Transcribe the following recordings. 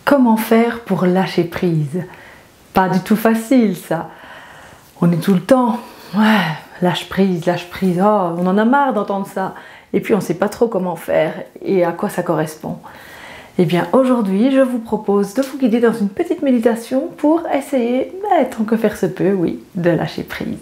Comment faire pour lâcher prise? Pas du tout facile ça. On est tout le temps, ouais, lâche prise, oh, on en a marre d'entendre ça. Et puis on ne sait pas trop comment faire et à quoi ça correspond. Eh bien aujourd'hui, je vous propose de vous guider dans une petite méditation pour essayer, tant que faire se peut, oui, de lâcher prise.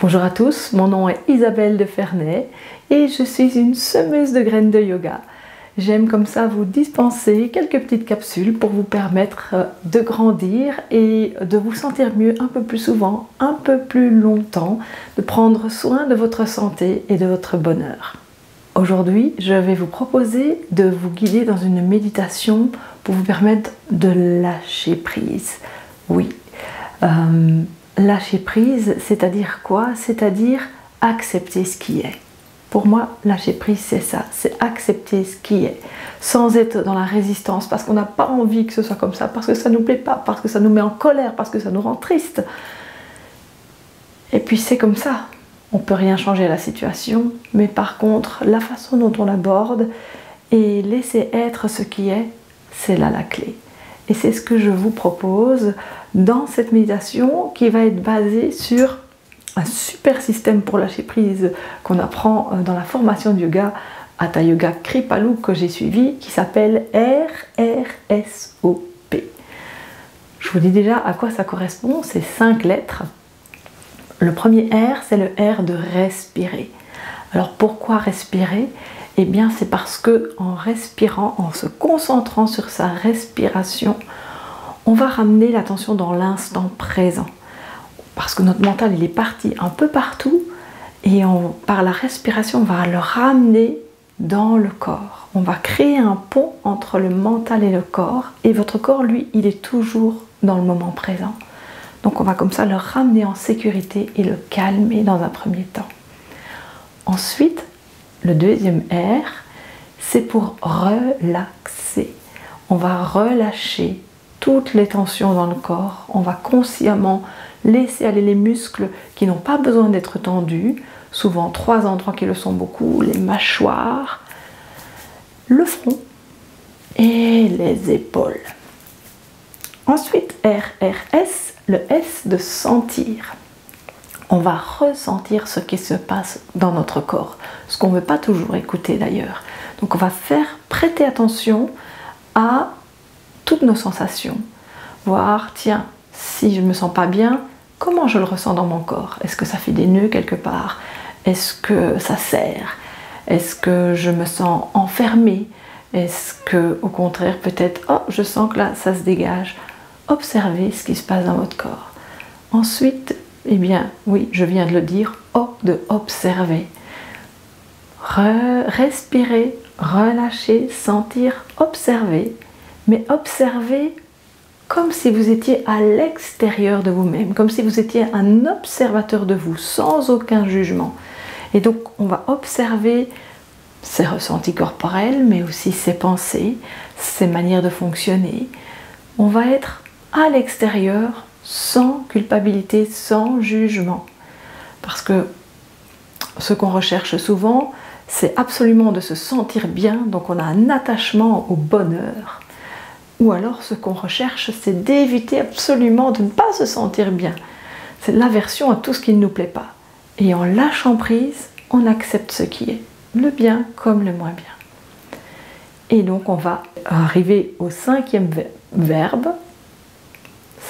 Bonjour à tous, mon nom est Isabelle de Ferney et je suis une semeuse de graines de yoga. J'aime comme ça vous dispenser quelques petites capsules pour vous permettre de grandir et de vous sentir mieux un peu plus souvent, un peu plus longtemps, de prendre soin de votre santé et de votre bonheur. Aujourd'hui, je vais vous proposer de vous guider dans une méditation pour vous permettre de lâcher prise. Oui. Lâcher prise, c'est-à-dire quoi? C'est-à-dire accepter ce qui est. Pour moi, lâcher prise, c'est ça, c'est accepter ce qui est, sans être dans la résistance, parce qu'on n'a pas envie que ce soit comme ça, parce que ça ne nous plaît pas, parce que ça nous met en colère, parce que ça nous rend triste. Et puis c'est comme ça, on ne peut rien changer à la situation, mais par contre, la façon dont on l'aborde et laisser être ce qui est, c'est là la clé. Et c'est ce que je vous propose dans cette méditation qui va être basée sur un super système pour lâcher prise qu'on apprend dans la formation de yoga Hatha Yoga Kripalu que j'ai suivi qui s'appelle RRSOP. Je vous dis déjà à quoi ça correspond, c'est 5 lettres. Le premier R, c'est le R de respirer. Alors pourquoi respirer? Eh bien c'est parce que en respirant, en se concentrant sur sa respiration, on va ramener l'attention dans l'instant présent. Parce que notre mental il est parti un peu partout et par la respiration on va le ramener dans le corps. On va créer un pont entre le mental et le corps et votre corps lui il est toujours dans le moment présent. Donc on va comme ça le ramener en sécurité et le calmer dans un premier temps. Ensuite, le deuxième R, c'est pour relaxer. On va relâcher toutes les tensions dans le corps. On va consciemment laisser aller les muscles qui n'ont pas besoin d'être tendus. Souvent 3 endroits qui le sont beaucoup, les mâchoires, le front et les épaules. Ensuite, RRS, le S de sentir. On va ressentir ce qui se passe dans notre corps, ce qu'on ne veut pas toujours écouter d'ailleurs. Donc on va prêter attention à toutes nos sensations, voir, tiens, si je ne me sens pas bien, comment je le ressens dans mon corps? Est-ce que ça fait des nœuds quelque part? Est-ce que ça serre? Est-ce que je me sens enfermée? Est-ce que, au contraire, peut-être, oh, je sens que là, ça se dégage. Observez ce qui se passe dans votre corps. Ensuite, eh bien, oui, je viens de le dire, de observer. Respirer, relâcher, sentir, observer. Mais observer comme si vous étiez à l'extérieur de vous-même, comme si vous étiez un observateur de vous, sans aucun jugement. Et donc, on va observer ses ressentis corporels, mais aussi ses pensées, ses manières de fonctionner. On va être à l'extérieur, sans culpabilité, sans jugement. Parce que ce qu'on recherche souvent, c'est absolument de se sentir bien, donc on a un attachement au bonheur. Ou alors ce qu'on recherche, c'est d'éviter absolument de ne pas se sentir bien. C'est l'aversion à tout ce qui ne nous plaît pas. Et en lâchant prise, on accepte ce qui est, le bien comme le moins bien. Et donc on va arriver au 5e verbe,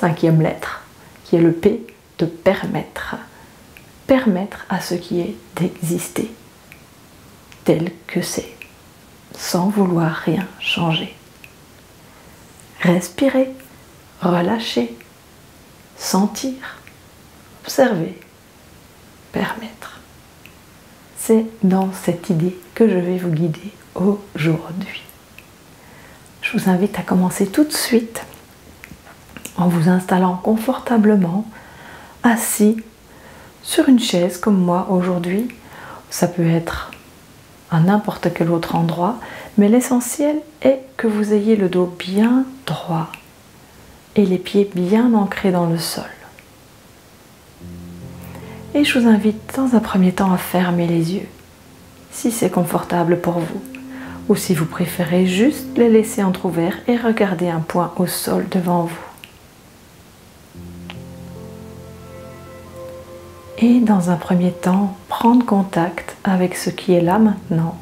5e lettre, qui est le P de permettre. Permettre à ce qui est d'exister, tel que c'est, sans vouloir rien changer. Respirer, relâcher, sentir, observer, permettre. C'est dans cette idée que je vais vous guider aujourd'hui. Je vous invite à commencer tout de suite en vous installant confortablement, assis sur une chaise comme moi aujourd'hui. Ça peut être à n'importe quel autre endroit, mais l'essentiel est que vous ayez le dos bien droit et les pieds bien ancrés dans le sol. Et je vous invite dans un premier temps à fermer les yeux. si c'est confortable pour vous, ou si vous préférez juste les laisser entrouverts et regarder un point au sol devant vous. Et dans un premier temps, prendre contact avec ce qui est là maintenant,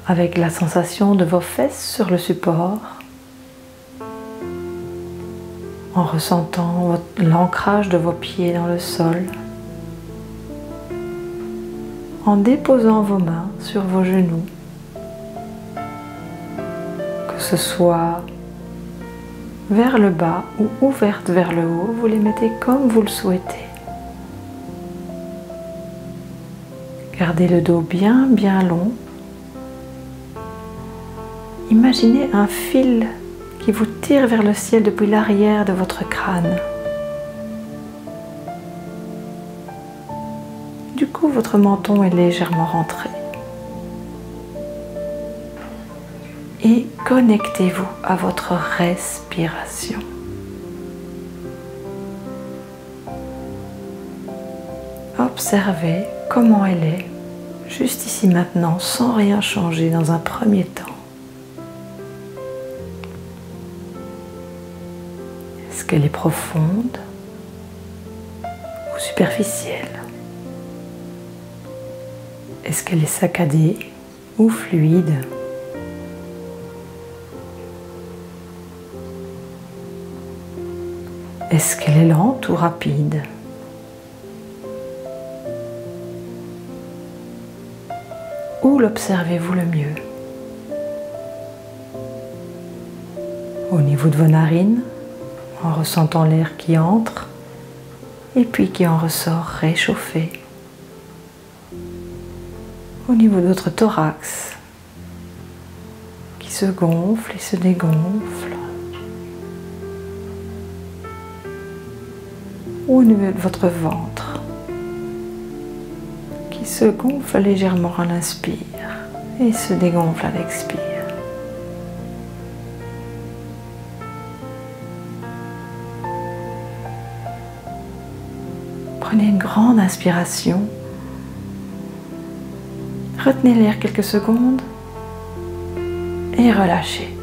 avec la sensation de vos fesses sur le support, en ressentant l'ancrage de vos pieds dans le sol, en déposant vos mains sur vos genoux, que ce soit vers le bas ou ouvertes vers le haut, vous les mettez comme vous le souhaitez. Gardez le dos bien long. Imaginez un fil qui vous tire vers le ciel depuis l'arrière de votre crâne. Du coup, votre menton est légèrement rentré. Et connectez-vous à votre respiration. Observez comment elle est, juste ici maintenant, sans rien changer dans un premier temps. Est-ce qu'elle est profonde ou superficielle? Est-ce qu'elle est saccadée ou fluide? Est-ce qu'elle est lente ou rapide? Où l'observez-vous le mieux? Au niveau de vos narines, en ressentant l'air qui entre et puis qui en ressort réchauffé. Au niveau de votre thorax, qui se gonfle et se dégonfle. Ou au niveau de votre ventre, qui se gonfle légèrement à l'inspire et se dégonfle à l'expire. Prenez une grande inspiration. Retenez l'air quelques secondes et relâchez.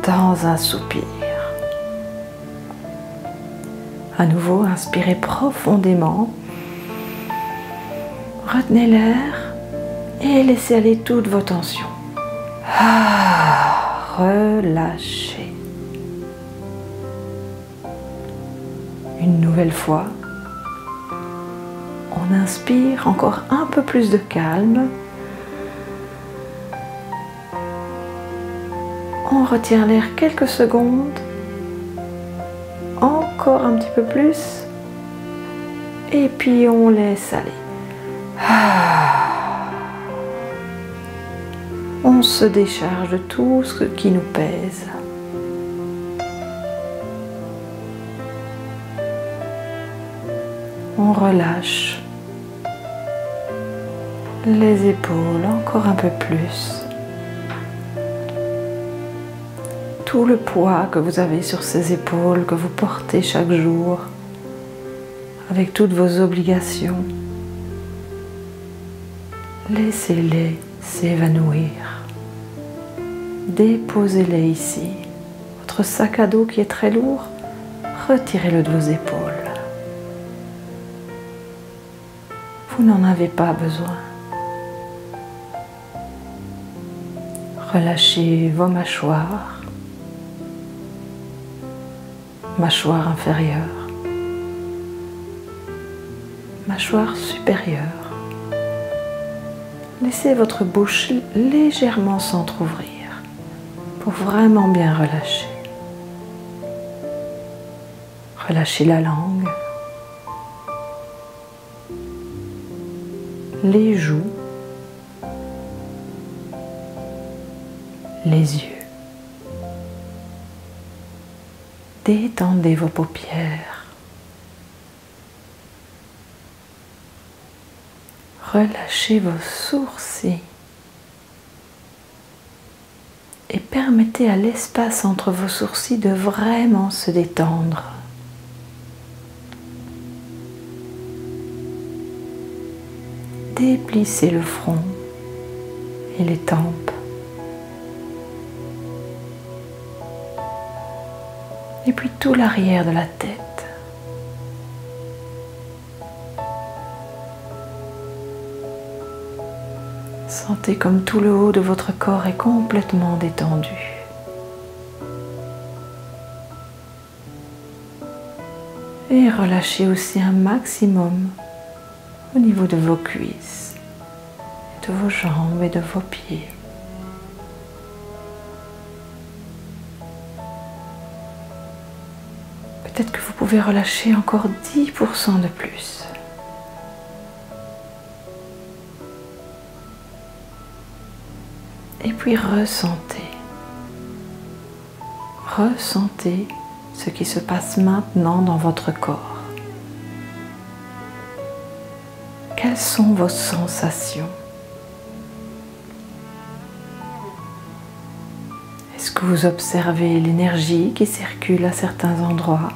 Dans un soupir. À nouveau, inspirez profondément. Retenez l'air et laissez aller toutes vos tensions. Relâchez. Une nouvelle fois. On inspire encore un peu plus de calme. On retient l'air quelques secondes. Encore un petit peu plus. Et puis on laisse aller. On se décharge de tout ce qui nous pèse. On relâche les épaules encore un peu plus. Tout le poids que vous avez sur ces épaules, que vous portez chaque jour, avec toutes vos obligations, laissez-les s'évanouir. Déposez-les ici. Votre sac à dos qui est très lourd, retirez-le de vos épaules. Vous n'en avez pas besoin. Relâchez vos mâchoires, mâchoire inférieure, mâchoire supérieure. Laissez votre bouche légèrement s'entrouvrir pour vraiment bien relâcher. Relâchez la langue, les joues, les yeux. Détendez vos paupières. Relâchez vos sourcils et permettez à l'espace entre vos sourcils de vraiment se détendre. déplissez le front et les tempes. Et puis tout l'arrière de la tête. Sentez comme tout le haut de votre corps est complètement détendu. Et relâchez aussi un maximum au niveau de vos cuisses, de vos jambes et de vos pieds. Peut-être que vous pouvez relâcher encore 10% de plus. Et puis ressentez ce qui se passe maintenant dans votre corps. Quelles sont vos sensations? Est-ce que vous observez l'énergie qui circule à certains endroits?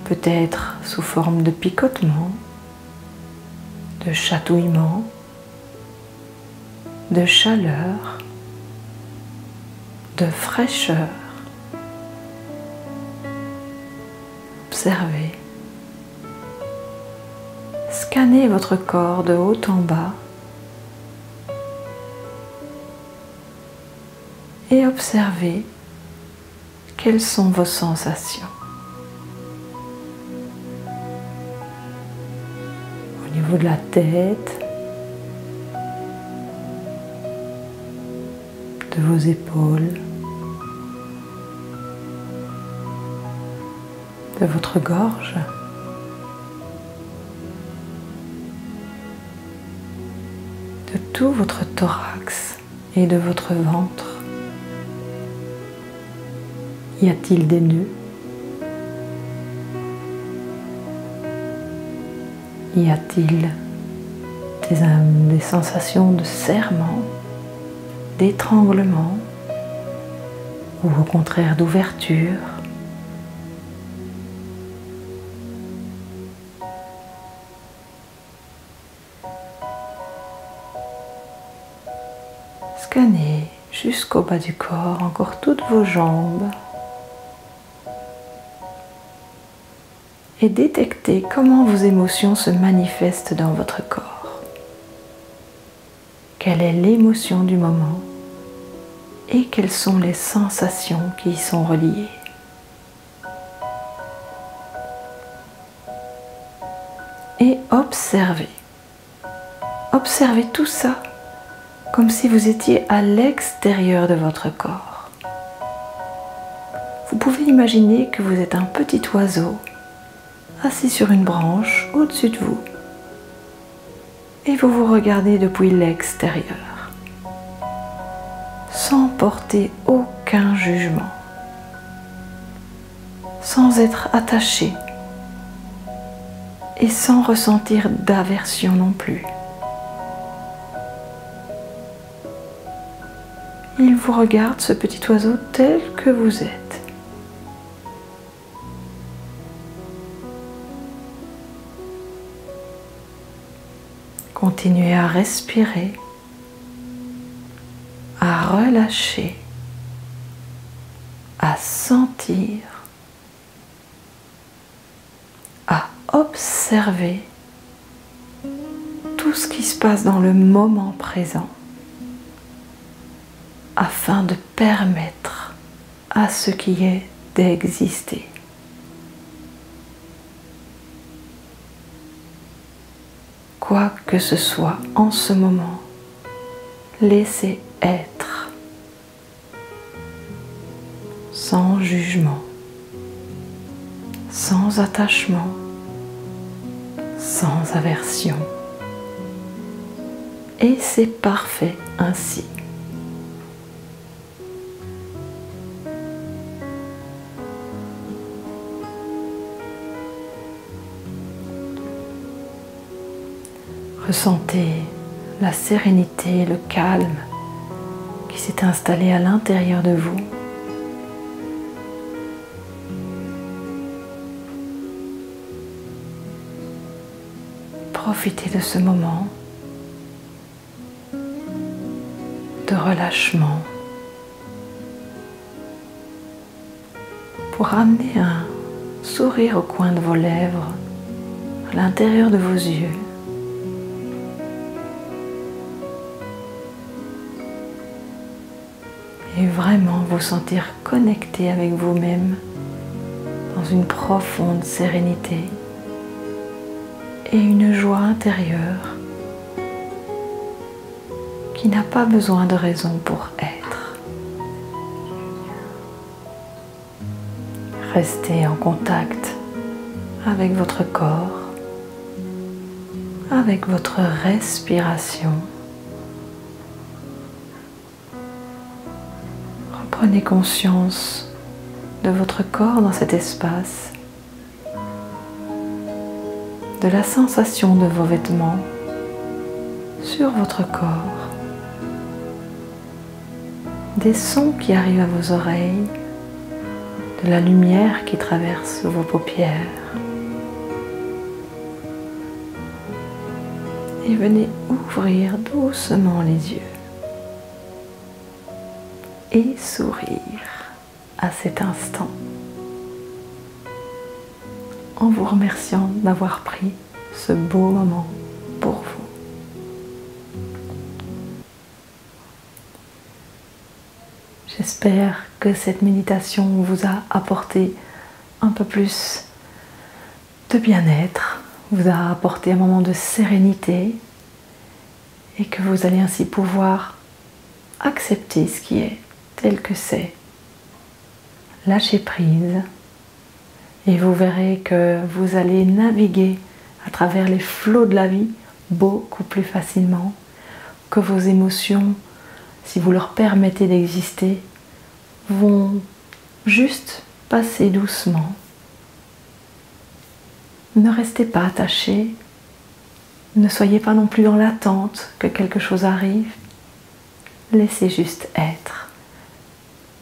Peut-être sous forme de picotement, de chatouillement, de chaleur, de fraîcheur. Observez. Scannez votre corps de haut en bas et observez quelles sont vos sensations. Au niveau de la tête, de vos épaules, de votre gorge, de tout votre thorax et de votre ventre. Y a-t-il des nœuds? Y a-t-il des sensations de serrement, d'étranglement ou au contraire d'ouverture? Scannez jusqu'au bas du corps, encore toutes vos jambes, et détectez comment vos émotions se manifestent dans votre corps. Quelle est l'émotion du moment et quelles sont les sensations qui y sont reliées. Et observez. Observez tout ça comme si vous étiez à l'extérieur de votre corps. Vous pouvez imaginer que vous êtes un petit oiseau assis sur une branche au-dessus de vous et vous vous regardez depuis l'extérieur sans porter aucun jugement, sans être attaché et sans ressentir d'aversion non plus. Il vous regarde, ce petit oiseau, tel que vous êtes. Continuez à respirer, à relâcher, à sentir, à observer tout ce qui se passe dans le moment présent, afin de permettre à ce qui est d'exister. Quoi que ce soit en ce moment, laissez être, sans jugement, sans attachement, sans aversion. Et c'est parfait ainsi. Ressentez la sérénité, le calme qui s'est installé à l'intérieur de vous. profitez de ce moment de relâchement pour ramener un sourire au coin de vos lèvres, à l'intérieur de vos yeux. Et vraiment vous sentir connecté avec vous-même dans une profonde sérénité et une joie intérieure qui n'a pas besoin de raison pour être. Restez en contact avec votre corps, avec votre respiration. Prenez conscience de votre corps dans cet espace, de la sensation de vos vêtements sur votre corps, des sons qui arrivent à vos oreilles, de la lumière qui traverse vos paupières. Et venez ouvrir doucement les yeux et sourire à cet instant en vous remerciant d'avoir pris ce beau moment pour vous. J'espère que cette méditation vous a apporté un peu plus de bien-être, vous a apporté un moment de sérénité et que vous allez ainsi pouvoir accepter ce qui est tel que c'est, lâcher prise et vous verrez que vous allez naviguer à travers les flots de la vie beaucoup plus facilement, que vos émotions, si vous leur permettez d'exister, vont juste passer doucement. Ne restez pas attachés, ne soyez pas non plus dans l'attente que quelque chose arrive, laissez juste être.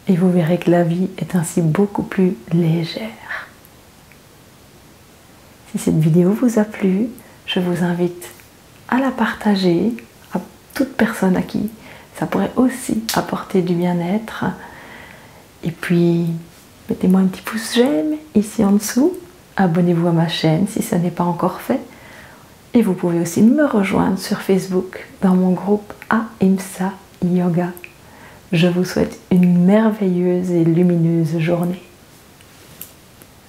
Et vous verrez que la vie est ainsi beaucoup plus légère. Si cette vidéo vous a plu, je vous invite à la partager à toute personne à qui ça pourrait aussi apporter du bien-être. Et puis, mettez-moi un petit pouce j'aime ici en dessous. Abonnez-vous à ma chaîne si ça n'est pas encore fait. Et vous pouvez aussi me rejoindre sur Facebook dans mon groupe Ahimsa Yoga. Je vous souhaite une merveilleuse et lumineuse journée.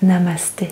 Namasté.